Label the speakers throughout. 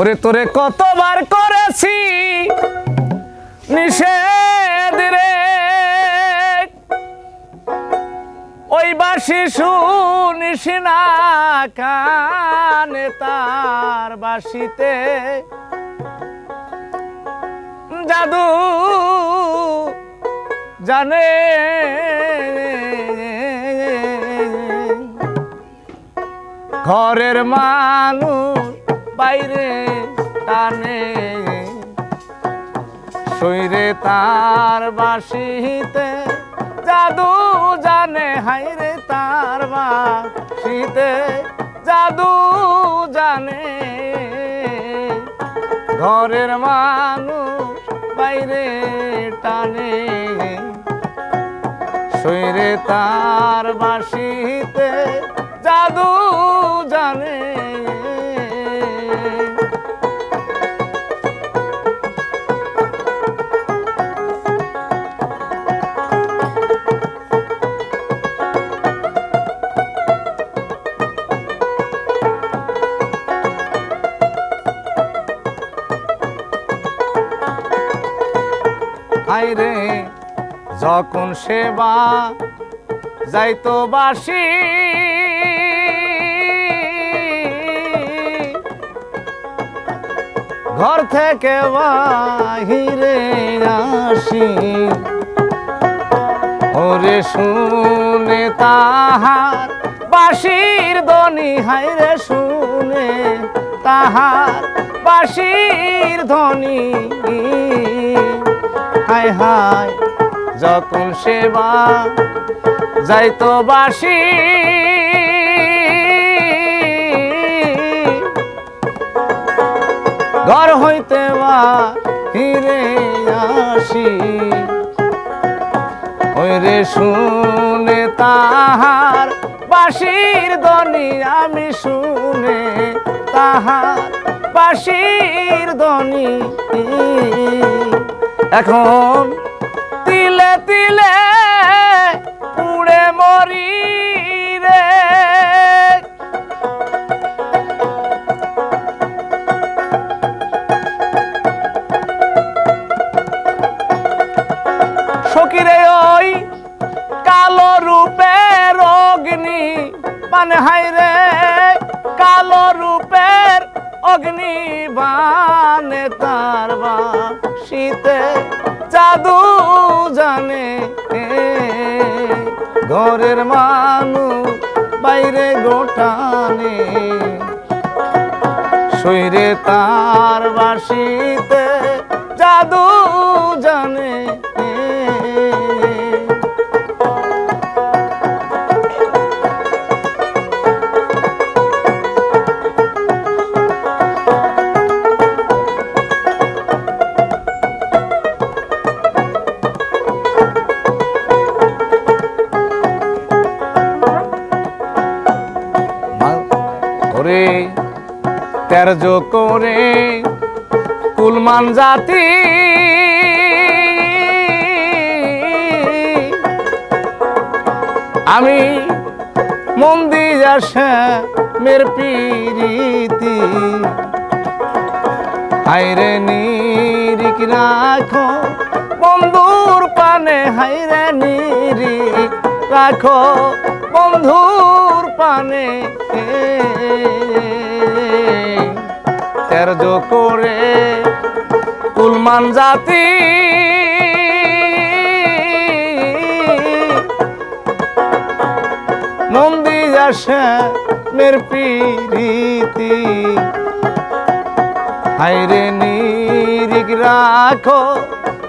Speaker 1: ওরে তোরে কতবার করেছি নিষেধ রে, ওই বাঁশি শুনিস না কানে, তার বাঁশিতে জাদু জানে। ঘরের মানুষ বাইরে টানে, শরীরে তার বাঁশিতে জাদু জানে, হাইরে তার বাঁশিতে জাদু জানে। ঘরের মানুষ বাইরে টানে, শরীরে তার বাঁশিতে জাদু জানে। হায়রে যখন সেবা যাইতো বাঁশি, ঘর থেকে বাহিরে আসি, ওরে শুনে তাহার বাঁশির ধ্বনি, হায়রে শুনে তাহার বাঁশির ধ্বনি। হায় হায় যখন সেবা যাইতো বাঁশি, ঘর হইতে বাহিরে আসি, ওই রে শুনে তাহার বাঁশির ধ্বনি, আমি শুনে তাহার বাঁশির ধ্বনি। এখন তিলে তিলে পুড়ে মরি রে, সকিরে ওই কালো রূপের অগ্নি মানে, হায়রে কালো রূপের অগ্নি বানে, তার বাঁশিতে জাদু জানে। ঘরের মানুষ বাইরে গোটানে, শরীরে তার বাঁশিতে জাদু জানে। তের্য করে কুলমান জাতি, আমি মন দিয়া মের পিরিতি, হায়রে নিরিক রাখো বন্ধুর পানে, হায়রে নিরিক রাখো বন্ধুর পানে। তের্য করে কুলমান জাতি, মন দিয়া মের পিরিতি, হায়রে নিরিক রাখো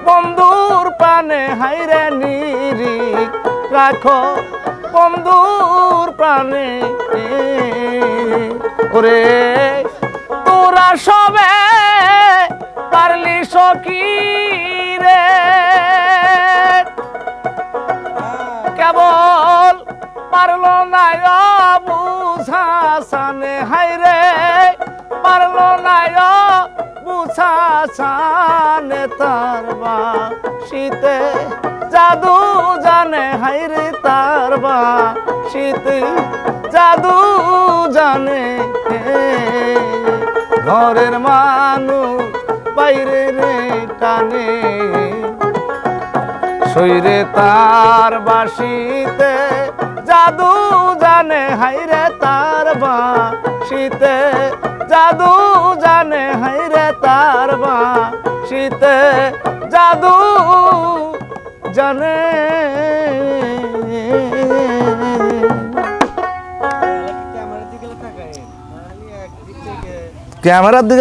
Speaker 1: বন্ধুর পানে, হায়রে নিরিক রাখো বন্ধুর প্রাণে। ওরে তোরা সবে পারলি সখী রে, কেবল পারলো না বুঝা সানে, হায়রে পারলো না বুঝা সানে, তার বাঁশিতে জাদু জানে, হায়রে তার বাঁশিতে জাদু জানে। ঘরের মানুষ বাইরে রে টানে শরীরে তার বাসিতে জাদু জানে হাইরে তার বাসিতে জাদু জানে হাইরে তার বাসিতে জাদু জানে ক্যামেরার দিকে